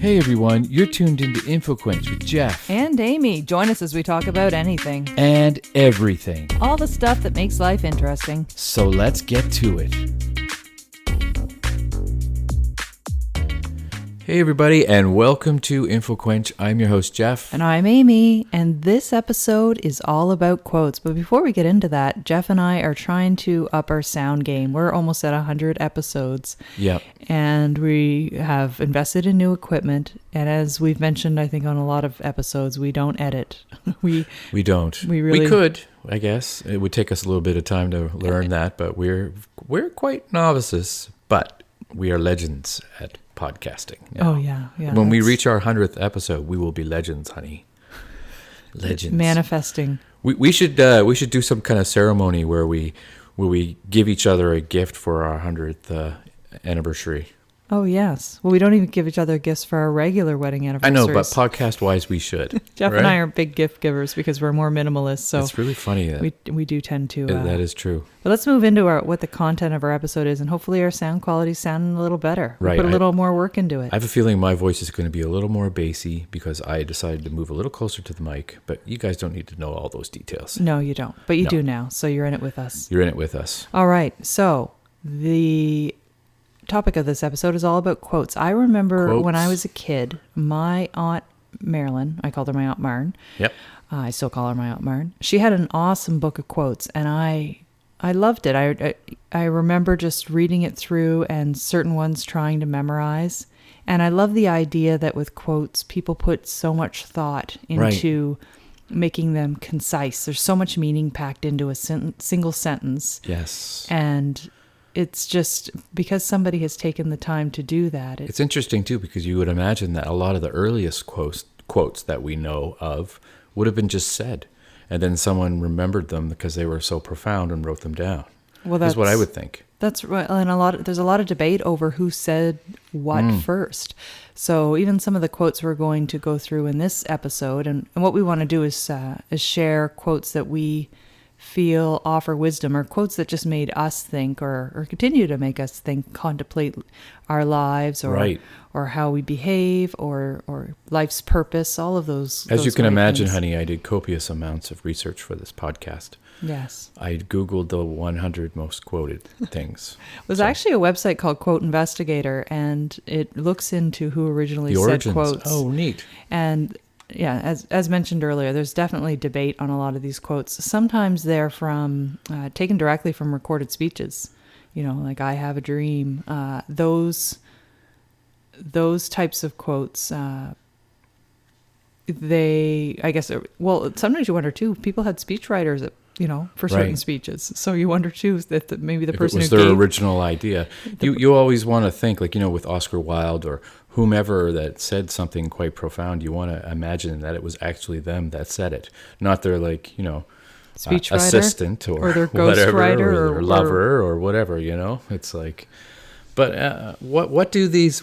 Hey everyone, you're tuned into InfoQuench with Jeff. And Amy. Join us as we talk about anything. And everything. All the stuff that makes life interesting. So let's get to it. Hey everybody, and welcome to InfoQuench. I'm your host, Jeff. And I'm Amy, and this episode is all about quotes. But before we get into that, Jeff and I are trying to up our sound game. We're almost at 100 episodes. Yep. And we have invested in new equipment. And as we've mentioned, I think on a lot of episodes, we don't edit. We don't. We could, I guess. It would take us a little bit of time to learn that, but we're quite novices, but we are legends at podcasting now. Oh, yeah. When we reach our 100th episode, we will be legends, honey. Legends. Manifesting. We should do some kind of ceremony where we give each other a gift for our 100th anniversary. Oh, yes. Well, we don't even give each other gifts for our regular wedding anniversaries. I know, but podcast-wise, we should. Jeff right? and I are big gift givers because we're more minimalist. So it's really funny that we do tend to. That is true. But let's move into what the content of our episode is, and hopefully our sound quality sound a little better. Right. We put a little more work into it. I have a feeling my voice is going to be a little more bassy because I decided to move a little closer to the mic, but you guys don't need to know all those details. No, you don't. But you do now, so you're in it with us. You're in it with us. All right. So the topic of this episode is all about quotes. I remember when I was a kid, my Aunt Marilyn, I called her my Aunt Marn. Yep. I still call her my Aunt Marn. She had an awesome book of quotes, and I loved it. I remember just reading it through and certain ones trying to memorize. And I love the idea that with quotes, people put so much thought into making them concise. There's so much meaning packed into a single sentence. Yes. And it's just because somebody has taken the time to do that. It's interesting, too, because you would imagine that a lot of the earliest quotes that we know of would have been just said. And then someone remembered them because they were so profound and wrote them down. Well, that's what I would think. That's right. And there's a lot of debate over who said what first. So even some of the quotes we're going to go through in this episode, and what we want to do is share quotes that we feel offer wisdom, or quotes that just made us think or continue to make us think, contemplate our lives or how we behave or life's purpose, all of those. As you can imagine, honey, I did copious amounts of research for this podcast. Yes. I Googled the 100 most quoted things. There's actually a website called Quote Investigator, and it looks into who originally said quotes. Oh, neat. And yeah, as mentioned earlier, there's definitely debate on a lot of these quotes. Sometimes they're from taken directly from recorded speeches, like "I have a dream." Those types of quotes. Sometimes you wonder too. People had speechwriters, for certain speeches. So you wonder too that maybe the person who gave their original idea. You always want to think with Oscar Wilde or whomever that said something quite profound. You want to imagine that it was actually them that said it, not their speechwriter, assistant or their ghostwriter or their lover or whatever. It's like. But what do these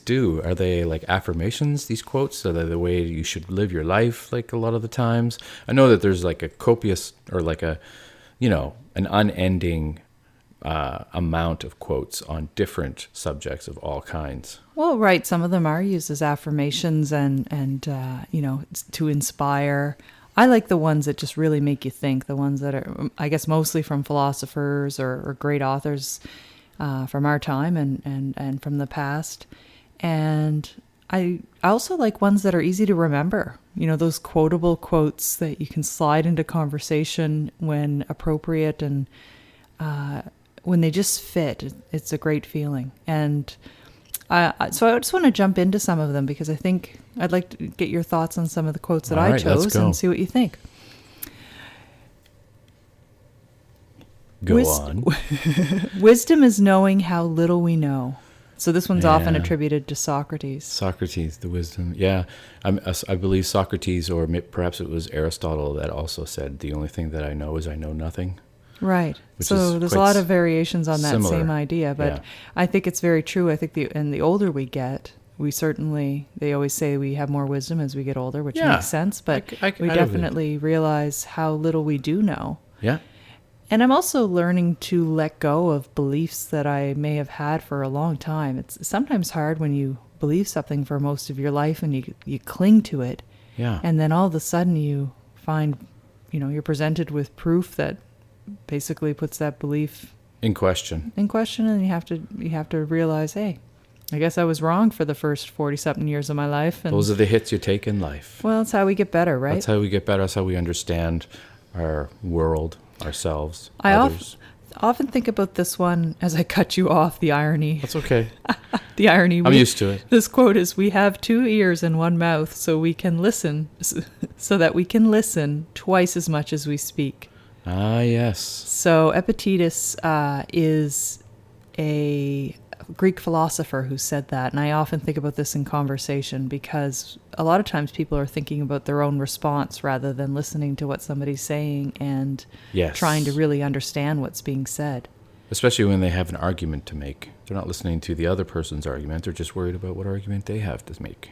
do? Are they like affirmations, these quotes? Are they the way you should live your life, like a lot of the times? I know that there's like a copious or like an unending amount of quotes on different subjects of all kinds. Well, right. Some of them are used as affirmations and to inspire. I like the ones that just really make you think, the ones that are, I guess, mostly from philosophers or great authors from our time and from the past. And I also like ones that are easy to remember, those quotable quotes that you can slide into conversation when appropriate and when they just fit. It's a great feeling. And so I just want to jump into some of them because I think I'd like to get your thoughts on some of the quotes that I chose and see what you think. Go on. Wisdom is knowing how little we know. So this one's often attributed to Socrates. Socrates, the wisdom. Yeah. I believe Socrates, or perhaps it was Aristotle, that also said, the only thing that I know is I know nothing. Right. So there's a lot of variations on that same idea, but I think it's very true. I think the older we get, they always say we have more wisdom as we get older, which makes sense, but we definitely realize how little we do know. Yeah. And I'm also learning to let go of beliefs that I may have had for a long time. It's sometimes hard when you believe something for most of your life and you cling to it. Yeah. And then all of a sudden you find, you're presented with proof that basically puts that belief In question. and you have to realize, hey, I guess I was wrong for the first 40-something years of my life. And Those are the hits you take in life. well, that's how we get better, right? That's how we get better. That's how we understand our world, ourselves, I others. often think about this one as I cut you off, the irony. That's okay. The irony. I'm used to it. This quote is, we have 2 ears and 1 mouth so we can listen, so that we can listen twice as much as we speak. Ah, yes. So Epictetus is a Greek philosopher who said that. And I often think about this in conversation because a lot of times people are thinking about their own response rather than listening to what somebody's saying and Yes. trying to really understand what's being said. Especially when they have an argument to make. They're not listening to the other person's argument. They're just worried about what argument they have to make.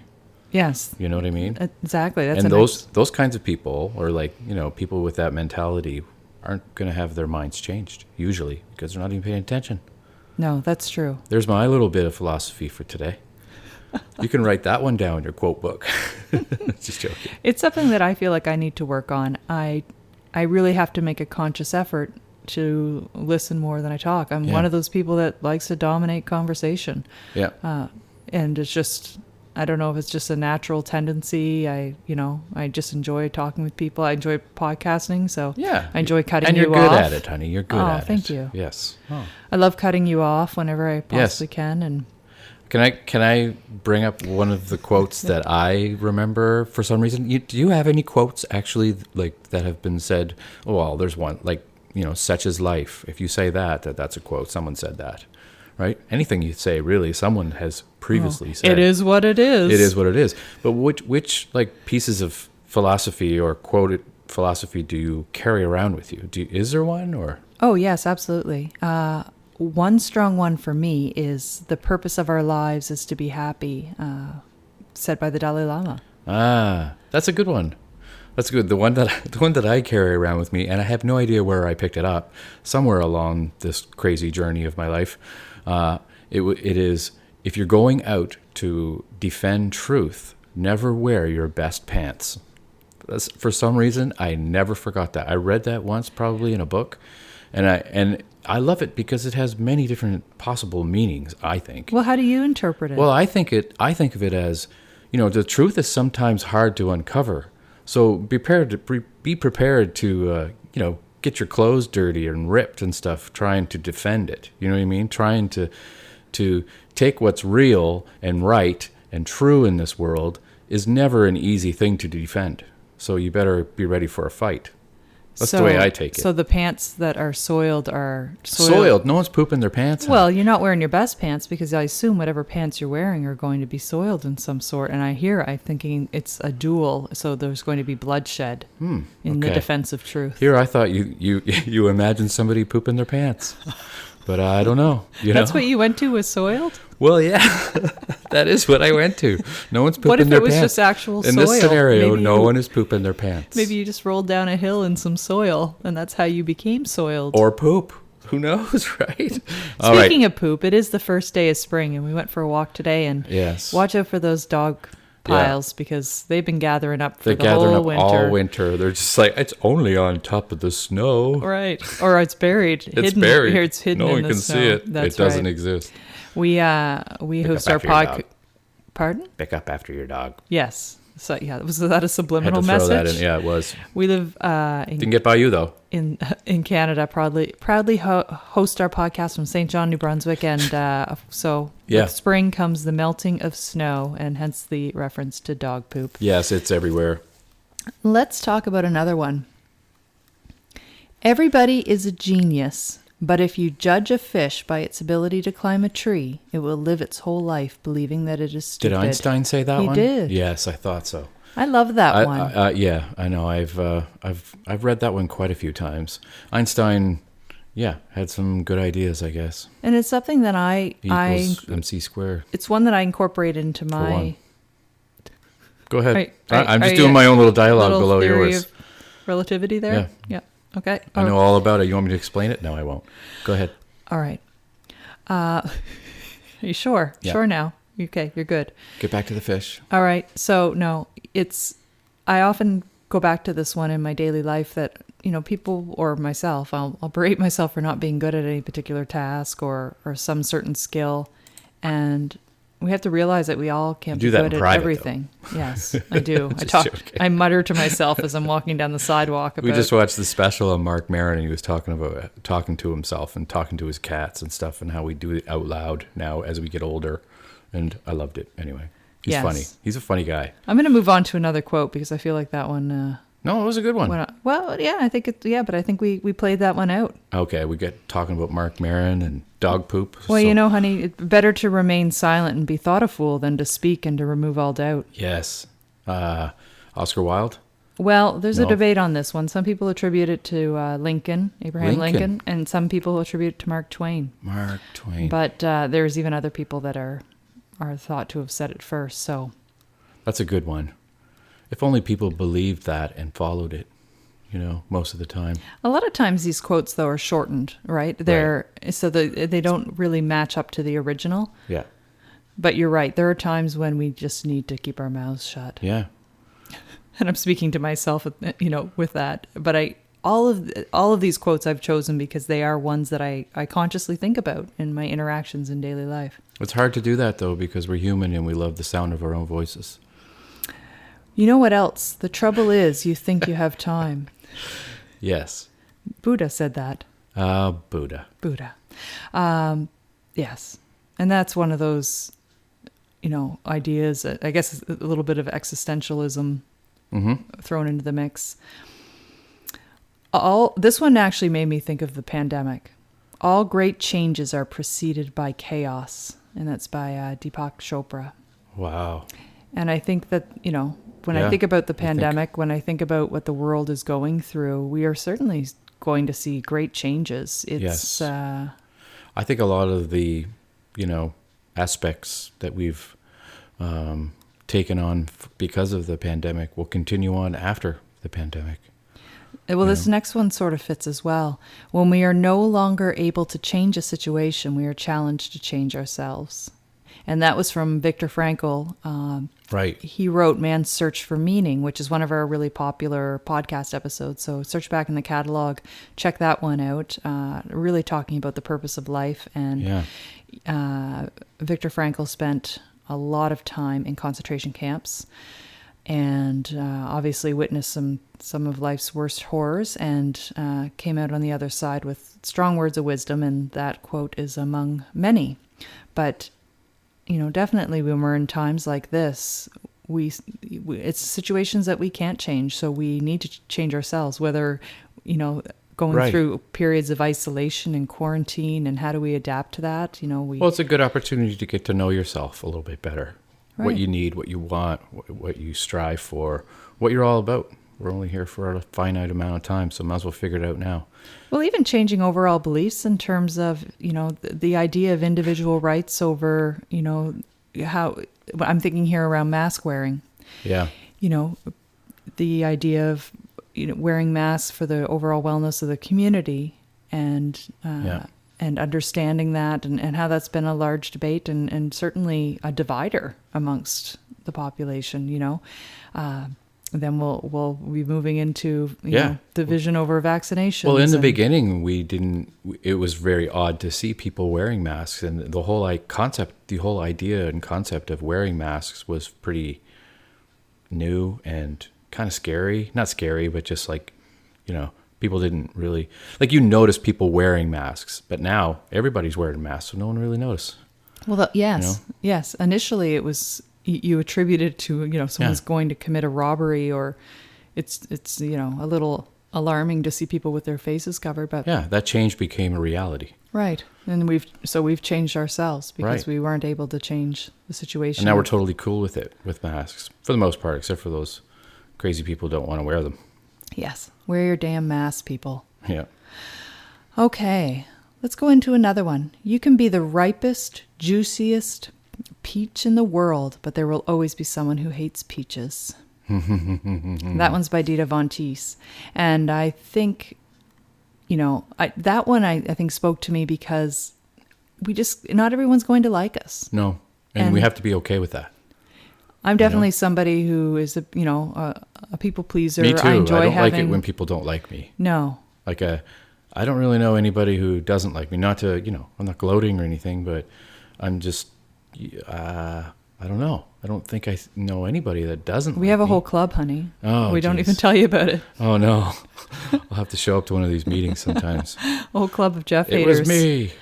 Yes. You know what I mean? Exactly. That's And those kinds of people, or people with that mentality, aren't going to have their minds changed, usually, because they're not even paying attention. No, that's true. There's my little bit of philosophy for today. You can write that one down in your quote book. Just joking. It's something that I feel like I need to work on. I really have to make a conscious effort to listen more than I talk. I'm one of those people that likes to dominate conversation. Yeah. And it's just, I don't know if it's just a natural tendency. I just enjoy talking with people. I enjoy podcasting, so Yeah. I enjoy cutting and you you're off. good at it, honey. You're good at it. Thank you. Yes. Oh. I love cutting you off whenever I Yes. possibly can. And Can I bring up one of the quotes that I remember for some reason? Do you have any quotes actually that have been said? Well, there's one such is life. If you say that's a quote. Someone said that, right? Anything you say, really, someone has previously said. it is what it is. It is what it is. But which pieces of philosophy or quoted philosophy do you carry around with you? Is there one or? Oh, yes, absolutely. One strong one for me is the purpose of our lives is to be happy, said by the Dalai Lama. Ah, that's a good one. That's good. The one that I carry around with me, and I have no idea where I picked it up. Somewhere along this crazy journey of my life, it is: if you're going out to defend truth, never wear your best pants. For some reason, I never forgot that. I read that once, probably in a book, and I love it because it has many different possible meanings, I think. Well, how do you interpret it? Well, I think of it as, the truth is sometimes hard to uncover. So be prepared to get your clothes dirty and ripped and stuff, trying to defend it. You know what I mean? Trying to take what's real and right and true in this world is never an easy thing to defend. So you better be ready for a fight. That's the way I take it. So the pants that are soiled are soiled. No one's pooping their pants. Well, you're not wearing your best pants because I assume whatever pants you're wearing are going to be soiled in some sort. And I'm thinking it's a duel, so there's going to be bloodshed in the defense of truth. Here, I thought you imagined somebody pooping their pants, but I don't know. That's what you went to, was soiled? Well, yeah, that is what I went to. No one's pooping their pants. What if it was just actual soil? In this scenario, no one is pooping their pants. Maybe you just rolled down a hill in some soil, and that's how you became soiled. Or poop. Who knows, right? Speaking of poop, it is the first day of spring, and we went for a walk today, and watch out for those dog piles because they've been gathering up for the whole winter. All winter. They're just like, it's only on top of the snow. Right. Or it's buried. It's buried. Here it's hidden no in one the can snow. see it. That's it doesn't right. exist. We host our podcast. Pardon? Pick up after your dog. Yes. So was that a subliminal had to throw message? That in. Yeah, it was. We live didn't get by you though. In Canada, proudly host our podcast from St. John, New Brunswick, and with spring comes the melting of snow, and hence the reference to dog poop. Yes, it's everywhere. Let's talk about another one. Everybody is a genius, but if you judge a fish by its ability to climb a tree, it will live its whole life believing that it is stupid. Did Einstein say that one? He did. Yes, I thought so. I love that one. Yeah, I know. I've read that one quite a few times. Einstein, had some good ideas, I guess. And it's something that E equals MC squared. It's one that I incorporate into my. Go ahead. I'm just doing my own little dialogue below theory yours. Of relativity there. Yeah. Okay. I know all about it. You want me to explain it? No, I won't. Go ahead. All right. Are you sure? Yeah. Sure now. Okay, you're good. Get back to the fish. All right. So no, I often go back to this one in my daily life that, people or myself, I'll berate myself for not being good at any particular task or some certain skill. And we have to realize that we all can't You do be that good in at private, everything. Yes, I do. Just joking. I mutter to myself as I'm walking down the sidewalk about We just watched the special on Mark Maron, and he was talking to himself and talking to his cats and stuff, and how we do it out loud now as we get older. And I loved it. Anyway, he's Yes. funny. He's a funny guy. I'm going to move on to another quote because I feel like that one No, it was a good one. well, yeah, I think but I think we played that one out. Okay, we get talking about Mark Maron and dog poop. Well, honey, it's better to remain silent and be thought a fool than to speak and to remove all doubt. Yes. Oscar Wilde? Well, there's a No. debate on this one. Some people attribute it to Abraham Lincoln, and some people attribute it to Mark Twain. Mark Twain. But there's even other people that are thought to have said it first. So That's a good one. If only people believed that and followed it, most of the time. a lot of times these quotes, though, are shortened, right? So they don't really match up to the original. Yeah. But you're right. There are times when we just need to keep our mouths shut. Yeah. And I'm speaking to myself, with that. But all of these quotes I've chosen because they are ones that I consciously think about in my interactions in daily life. It's hard to do that, though, because we're human and we love the sound of our own voices. You know what else? The trouble is you think you have time. Yes. Buddha said that. Buddha. Yes. And that's one of those, ideas, I guess a little bit of existentialism thrown into the mix. This one actually made me think of the pandemic. All great changes are preceded by chaos. And that's by Deepak Chopra. Wow. And I think that, when I think about the pandemic, when I think about what the world is going through, we are certainly going to see great changes. Yes. I think a lot of the, aspects that we've taken on because of the pandemic will continue on after the pandemic. Well, this next one sort of fits as well. When we are no longer able to change a situation, we are challenged to change ourselves. And that was from Viktor Frankl. Right. He wrote Man's Search for Meaning, which is one of our really popular podcast episodes. So search back in the catalog, check that one out. Really talking about the purpose of life. And Viktor Frankl spent a lot of time in concentration camps and obviously witnessed some of life's worst horrors and came out on the other side with strong words of wisdom. And that quote is among many. But definitely when we're in times like this, it's situations that we can't change. So we need to change ourselves, whether, going through periods of isolation and quarantine, and how do we adapt to that? Well, it's a good opportunity to get to know yourself a little bit better. Right. What you need, what you want, what you strive for, what you're all about. We're only here for a finite amount of time, so might as well figure it out now. Well, even changing overall beliefs in terms of, the idea of individual rights over, how I'm thinking here around mask wearing. Yeah. The idea of, wearing masks for the overall wellness of the community and understanding that and how that's been a large debate and certainly a divider amongst the population, Then we'll be moving into division over vaccinations. Well, in the beginning, it was very odd to see people wearing masks, and the whole idea and concept of wearing masks was pretty new and kind of scary. Not scary, but just people didn't really notice people wearing masks, but now everybody's wearing masks, so no one really noticed. Well, yes. Initially, it was. You attribute it to, someone's going to commit a robbery, or it's a little alarming to see people with their faces covered. But that change became a reality. Right. And we've changed ourselves because we weren't able to change the situation. And now we're totally cool with it, with masks, for the most part, except for those crazy people who don't want to wear them. Yes. Wear your damn mask, people. Yeah. Okay. Let's go into another one. You can be the ripest, juiciest peach in the world, but there will always be someone who hates peaches. That one's by Dita Von Teese. And I think that one I think spoke to me because not everyone's going to like us. No. And we have to be okay with that. I'm definitely somebody who is a people pleaser. Me too. I enjoy like it when people don't like me. No. Like I don't really know anybody who doesn't like me. Not to, I'm not gloating or anything, but I'm just, I don't know. I don't think I know anybody that doesn't. We like have a me. whole club, honey. Oh, we don't geez. even tell you about it. Oh no, I'll have to show up to one of these meetings sometimes. A whole club of Jeff It haters. was me.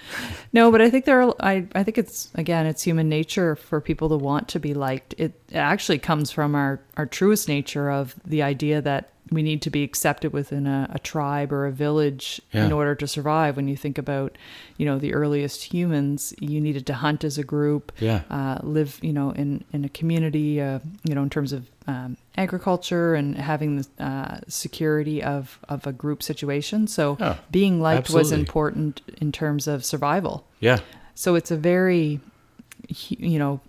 No, but I think I think it's human nature for people to want to be liked. It actually comes from our truest nature of the idea that we need to be accepted within a tribe or a village in order to survive. When you think about, the earliest humans, you needed to hunt as a group, live, in a community, in terms of agriculture and having the security of a group situation. So being liked was important in terms of survival. Yeah. So it's a very,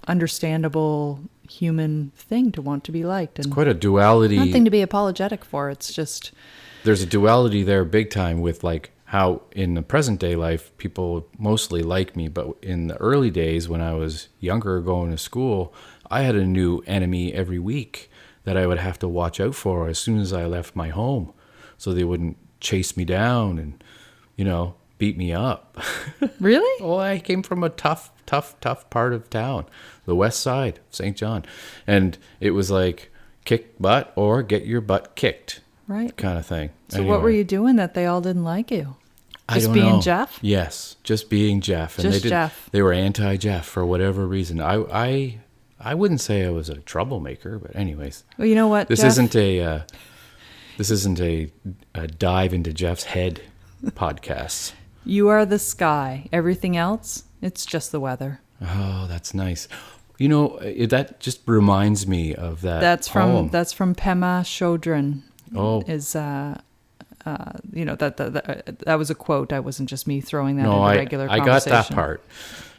understandable human thing to want to be liked. And it's quite a duality. Nothing to be apologetic for. It's just... There's a duality there big time with like how in the present day life, people mostly like me. But in the early days when I was younger going to school, I had a new enemy every week that I would have to watch out for as soon as I left my home. So they wouldn't chase me down and, beat me up. Really? Well, I came from a tough part of town, the west side, St. John. And it was like kick butt or get your butt kicked. Right. Kind of thing. So anyway. What were you doing that they all didn't like you? Just being Jeff? Yes, just being Jeff. And Jeff. They were anti-Jeff for whatever reason. I wouldn't say I was a troublemaker, but anyways. Well, you know what, This Jeff? isn't a dive into Jeff's head podcast. You are the sky. Everything else, it's just the weather. Oh, that's nice. That just reminds me of that poem. That's from Pema Chodron. Oh. Is that was a quote. I wasn't just me throwing that into regular conversation. I got that part.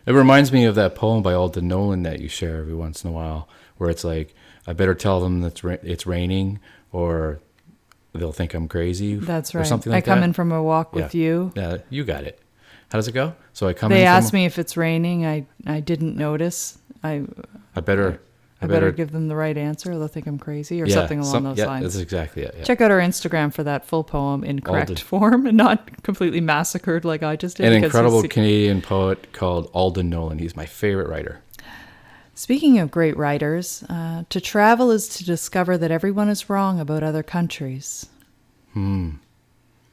It reminds me of that poem by Alden Nolan that you share every once in a while, where it's like, I better tell them that it's raining, or they'll think I'm crazy. That's right. Or something like that. I come in from a walk with you. Yeah, you got it. How does it go? So They asked me if it's raining. I didn't notice. I better give them the right answer, or they'll think I'm crazy, or something along those lines. That's exactly it. Yeah. Check out our Instagram for that full poem in correct form and not completely massacred like I just did. An incredible Canadian poet called Alden Nolan. He's my favorite writer. Speaking of great writers, to travel is to discover that everyone is wrong about other countries.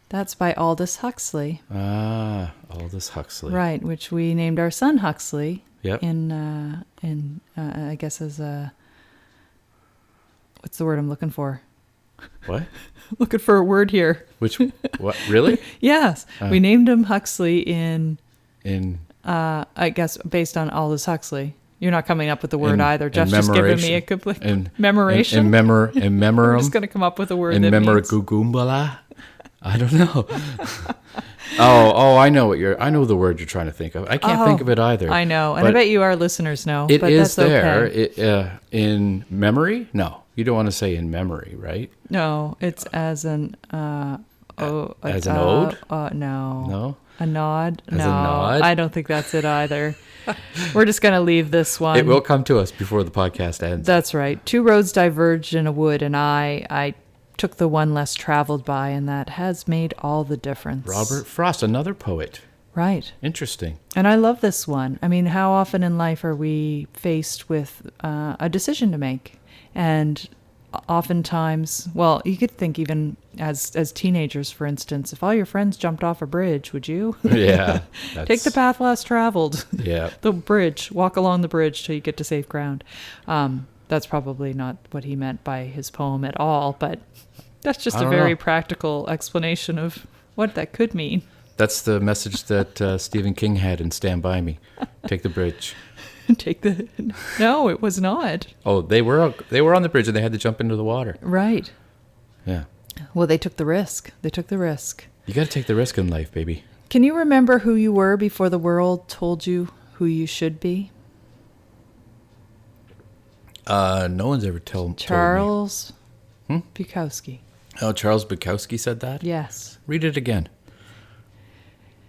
That's by Aldous Huxley. Ah, Aldous Huxley. Right, which we named our son Huxley. Yep. I guess as a... What's the word I'm looking for? What? Looking for a word here. What? Really? Yes. We named him Huxley in I guess, based on Aldous Huxley. You're not coming up with the word either. Jeff's just giving me a complete memoration. In memorum. I'm just going to come up with a word in that means... Gugumbala? I don't know. I know I know the word you're trying to think of. I can't think of it either. I know. And I bet you our listeners know. It but is that's there. Okay. In memory? No. You don't want to say in memory, right? No. It's as an... as an ode? No. No? A nod? As a nod? I don't think that's it either. We're just going to leave this one. It will come to us before the podcast ends. That's right. Two roads diverged in a wood, and I took the one less traveled by, and that has made all the difference. Robert Frost, another poet. Right. Interesting. And I love this one. I mean, how often in life are we faced with a decision to make? And oftentimes, well, you could think even as teenagers, for instance, if all your friends jumped off a bridge, would you? Yeah. Take the path less traveled. Yeah. The bridge. Walk along the bridge till you get to safe ground. That's probably not what he meant by his poem at all, but that's just a very practical explanation of what that could mean. That's the message that Stephen King had in Stand By Me. Take the bridge. No, it was not. Oh, they were on the bridge and they had to jump into the water. Right. Yeah. Well, they took the risk. You got to take the risk in life, baby. Can you remember who you were before the world told you who you should be? No one's ever told me. Charles Bukowski. Oh, Charles Bukowski said that? Yes. Read it again.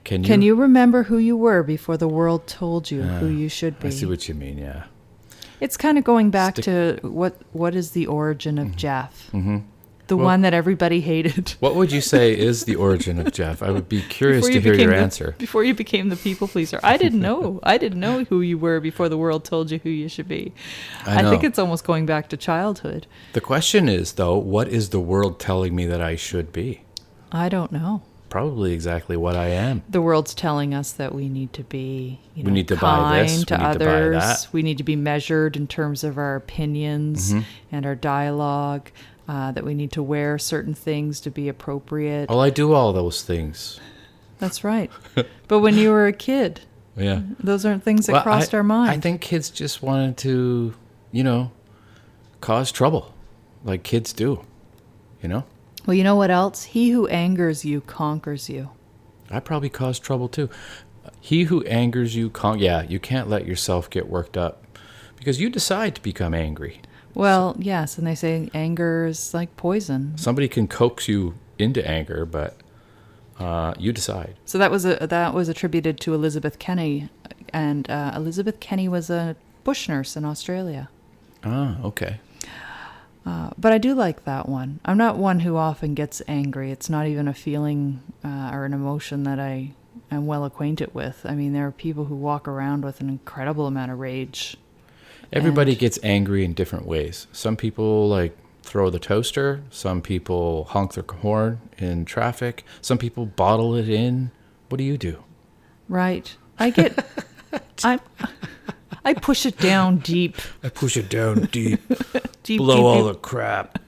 Can you remember who you were before the world told you who you should be? I see what you mean, yeah. It's kind of going back to what is the origin of Jeff? Mm-hmm. The one that everybody hated. What would you say is the origin of Jeff? I would be curious to hear your answer. Before you became the people pleaser. I didn't know. I didn't know who you were before the world told you who you should be. I think it's almost going back to childhood. The question is, though, what is the world telling me that I should be? I don't know. Probably exactly what I am. The world's telling us that we need to be we need to buy this, to we need others. to buy that. We need to be measured in terms of our opinions and our dialogue. That we need to wear certain things to be appropriate. Well, I do all those things. That's right. But when you were a kid, yeah, those aren't things that crossed our mind. I think kids just wanted to, cause trouble, like kids do, Well, you know what else? He who angers you conquers you. I probably caused trouble too. He who angers you, you can't let yourself get worked up because you decide to become angry. Well, yes, and they say anger is like poison. Somebody can coax you into anger, but you decide. So that was attributed to Elizabeth Kenny, and Elizabeth Kenny was a bush nurse in Australia. Ah, okay. But I do like that one. I'm not one who often gets angry. It's not even a feeling or an emotion that I am well acquainted with. I mean, there are people who walk around with an incredible amount of rage. Everybody gets angry in different ways. Some people throw the toaster. Some people honk their horn in traffic. Some people bottle it in. What do you do? Right. I push it down deep. I push it down deep. deep Blow deep, all deep. the crap.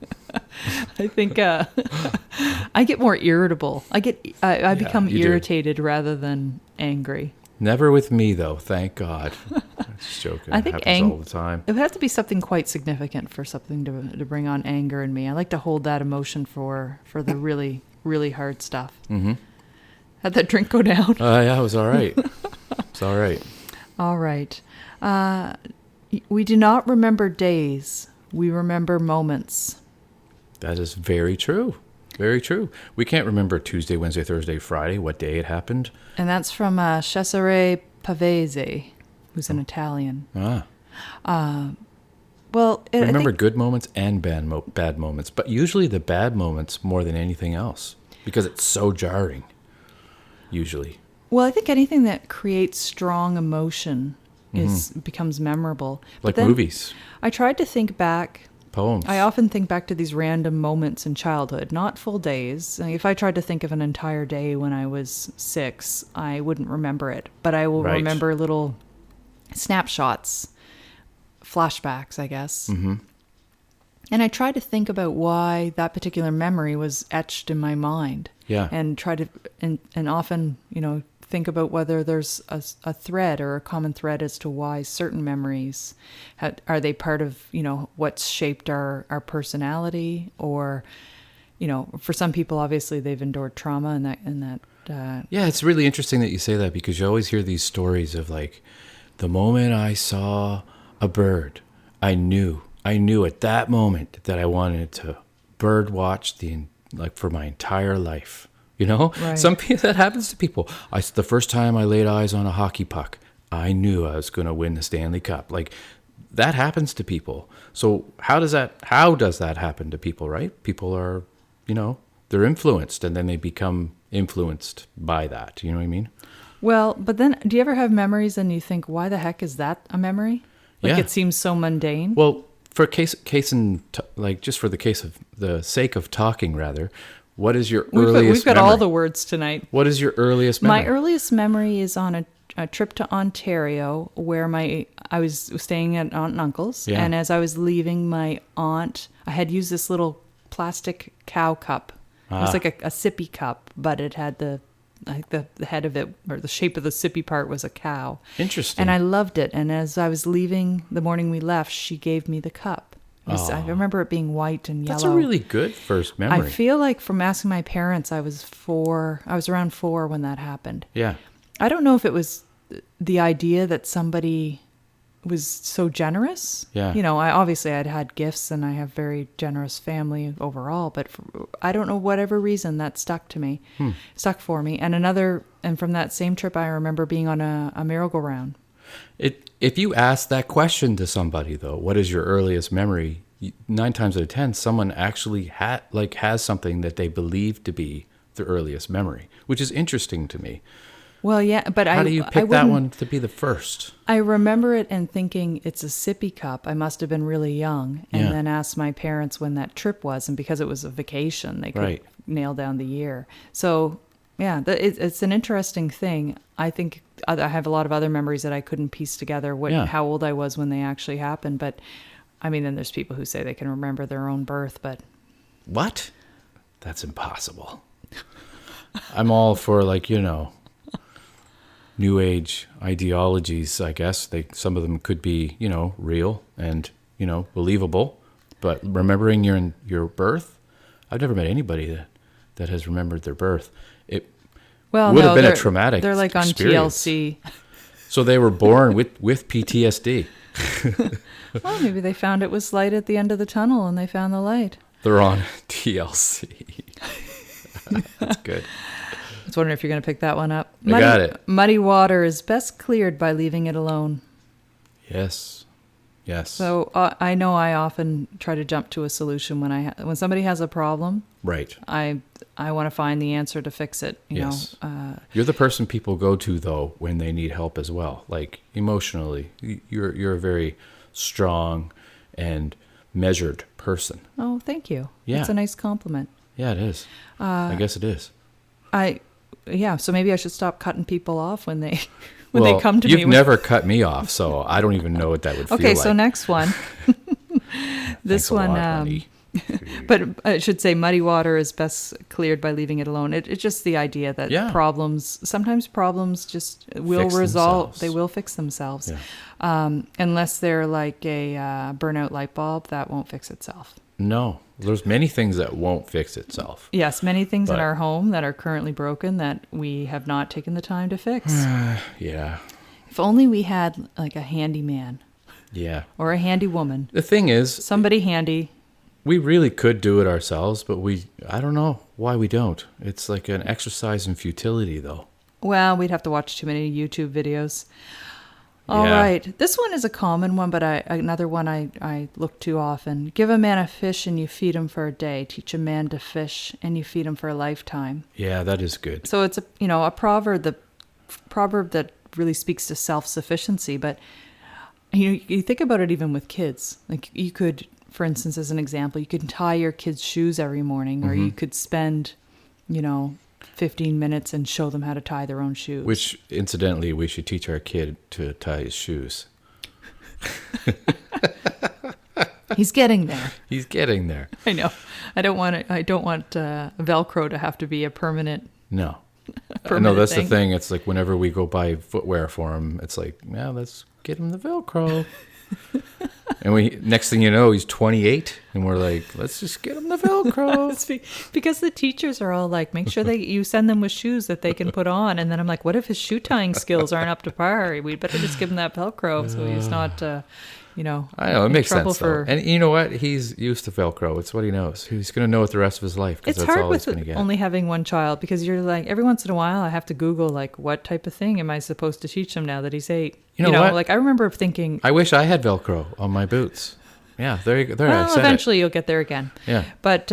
I think I get more irritable. I become irritated rather than angry. Never with me, though. Thank God. I'm just joking. I think it happens all the time. It would have to be something quite significant for something to bring on anger in me. I like to hold that emotion for the really, really hard stuff. Mm-hmm. Had that drink go down? Yeah, it was all right. It's all right. All right. We do not remember days. We remember moments. That is very true. Very true. We can't remember Tuesday, Wednesday, Thursday, Friday, what day it happened. And that's from Cesare Pavese, who's an Italian. Well, I remember good moments and bad moments, but usually the bad moments more than anything else because it's so jarring, usually. Well, I think anything that creates strong emotion becomes memorable. Like movies. I tried to think back. Poems. I often think back to these random moments in childhood, not full days. If I tried to think of an entire day when I was 6, I wouldn't remember it. But I will remember little snapshots, flashbacks, I guess. Mm-hmm. And I try to think about why that particular memory was etched in my mind. Yeah. And try to, and often, think about whether there's a thread or a common thread as to why certain memories are they part of what's shaped our personality, or for some people obviously they've endured trauma and that yeah, it's really interesting that you say that because you always hear these stories of the moment I saw a bird, I knew at that moment that I wanted to bird watch for my entire life. Right. Some people, that happens to people. The first time I laid eyes on a hockey puck, I knew I was going to win the Stanley Cup. That happens to people. So how does that happen to people, right? People are, they're influenced and then they become influenced by that. You know what I mean? Well, but then do you ever have memories and you think, why the heck is that a memory? Yeah. It seems so mundane. Well, for just for the sake of talking rather, what is your earliest We've got memory? all the words tonight. What is your earliest memory? My earliest memory is on a trip to Ontario where I was staying at Aunt and Uncle's. Yeah. And as I was leaving, my aunt, I had used this little plastic cow cup. It was like a sippy cup, but it had the head of it, or the shape of the sippy part was a cow. Interesting. And I loved it. And as I was leaving the morning we left, she gave me the cup. I remember it being white and yellow. That's a really good first memory. I feel like from asking my parents, I was around 4 when that happened. Yeah. I don't know if it was the idea that somebody was so generous. Yeah. I'd had gifts and I have very generous family overall, but I don't know, whatever reason that stuck for me. And from that same trip, I remember being on a merry-go-round. If you ask that question to somebody, though, what is your earliest memory? 9 times out of 10, someone actually has something that they believe to be their earliest memory, which is interesting to me. Well, yeah, but how do you pick that one to be the first? I remember it and thinking it's a sippy cup. I must have been really young, and then asked my parents when that trip was, and because it was a vacation, they could nail down the year. So, yeah, it's an interesting thing. I think I have a lot of other memories that I couldn't piece together how old I was when they actually happened. But I mean, then there's people who say they can remember their own birth, but what? That's impossible. I'm all for New Age ideologies, I guess. Some of them could be, real and, believable. But remembering your birth, I've never met anybody that has remembered their birth. It would have been a traumatic They're like on experience. TLC. So they were born with PTSD. Well, maybe they found it was light at the end of the tunnel and they found the light. They're on TLC. That's good. I was wondering if you're going to pick that one up. I got it. Muddy water is best cleared by leaving it alone. Yes. So I know I often try to jump to a solution when somebody has a problem. Right. I want to find the answer to fix it. Yes. You're the person people go to, though, when they need help as well. Like emotionally, you're a very strong and measured person. Oh, thank you. Yeah. That's a nice compliment. Yeah, it is. I guess it is. So maybe I should stop cutting people off when they they come to me. You've never cut me off, so I don't even know what that would feel like. Okay, so next one. This one, but I should say muddy water is best cleared by leaving it alone. It's just the idea that sometimes problems just will resolve. They will fix themselves. Yeah. Unless they're like a burnout light bulb, that won't fix itself. No, there's many things that won't fix itself. Yes, many things in our home that are currently broken that we have not taken the time to fix. Yeah. If only we had like a handyman. Yeah. Or a handy woman. The thing is, somebody handy. We really could do it ourselves, but I don't know why we don't. It's like an exercise in futility, though. Well, we'd have to watch too many YouTube videos. All right. This one is a common one, but another one I look to often. Give a man a fish and you feed him for a day. Teach a man to fish and you feed him for a lifetime. Yeah, that is good. So it's a proverb that really speaks to self-sufficiency, but you think about it even with kids. Like you could, for instance, as an example, you could tie your kids' shoes every morning, or you could spend, 15 minutes and show them how to tie their own shoes. Which, incidentally, we should teach our kid to tie his shoes. He's getting there. He's getting there. I know. I don't want Velcro to have to be a permanent. No. Permanent that's thing. The thing. It's like whenever we go buy footwear for him, it's like, yeah, let's get him the Velcro. And next thing you know, he's 28, and we're like, let's just get him the Velcro. Because the teachers are all like, make sure you send them with shoes that they can put on. And then I'm like, what if his shoe tying skills aren't up to par? We'd better just give him that Velcro so he's not, I know, it makes sense, though. And you know what? He's used to Velcro. It's what he knows. He's going to know it the rest of his life, because that's all he's going to get. It's hard with only having one child, because you're like, every once in a while, I have to Google, like, what type of thing am I supposed to teach him now that he's 8? You know what? Like, I remember thinking... I wish I had Velcro on my boots. Yeah, there you go. Well, eventually you'll get there again. Yeah. But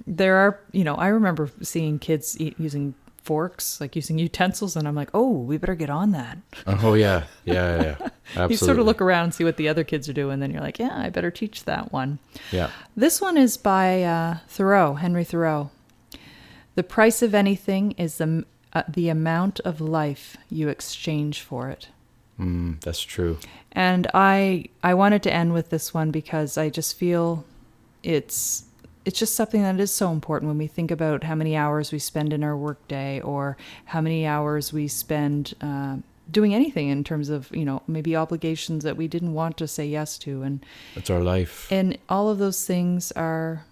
there are, I remember seeing kids using forks, like using utensils, and I'm like, oh, we better get on that. Oh, yeah. Absolutely. You sort of look around and see what the other kids are doing, and then you're like, yeah, I better teach that one. Yeah. This one is by Henry Thoreau. The price of anything is the amount of life you exchange for it. That's true. And I wanted to end with this one because I just feel it's just something that is so important when we think about how many hours we spend in our workday, or how many hours we spend doing anything in terms of, maybe obligations that we didn't want to say yes to. And it's our life. And all of those things are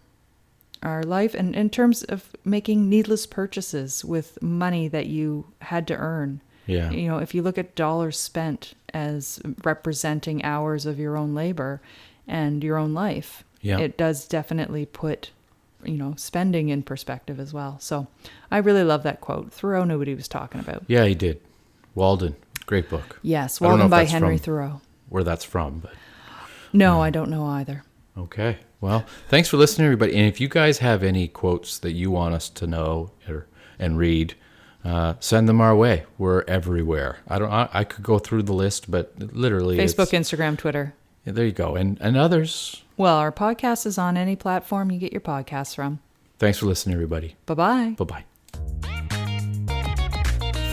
our life. And in terms of making needless purchases with money that you had to earn. Yeah. You know, if you look at dollars spent as representing hours of your own labor and your own life, Yeah. it does definitely put, you know, spending in perspective as well. So I really love that quote. Thoreau knew what he was talking about. Yeah, he did. Walden, great book. Yes, I don't know Walden if by that's Henry from- Thoreau. Where that's from, but No, I don't know either. okay. Well, thanks for listening, everybody. And if you guys have any quotes that you want us to know and read, send them our way. We're everywhere. I could go through the list, but literally, Facebook, Instagram, Twitter. There you go, and others. Well, our podcast is on any platform you get your podcasts from. Thanks for listening, everybody. Bye-bye. Bye-bye.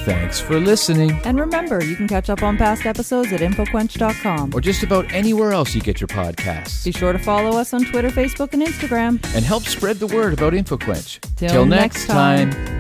Thanks for listening. And remember, you can catch up on past episodes at infoquench.com. Or just about anywhere else you get your podcasts. Be sure to follow us on Twitter, Facebook, and Instagram. And help spread the word about InfoQuench. Till next time.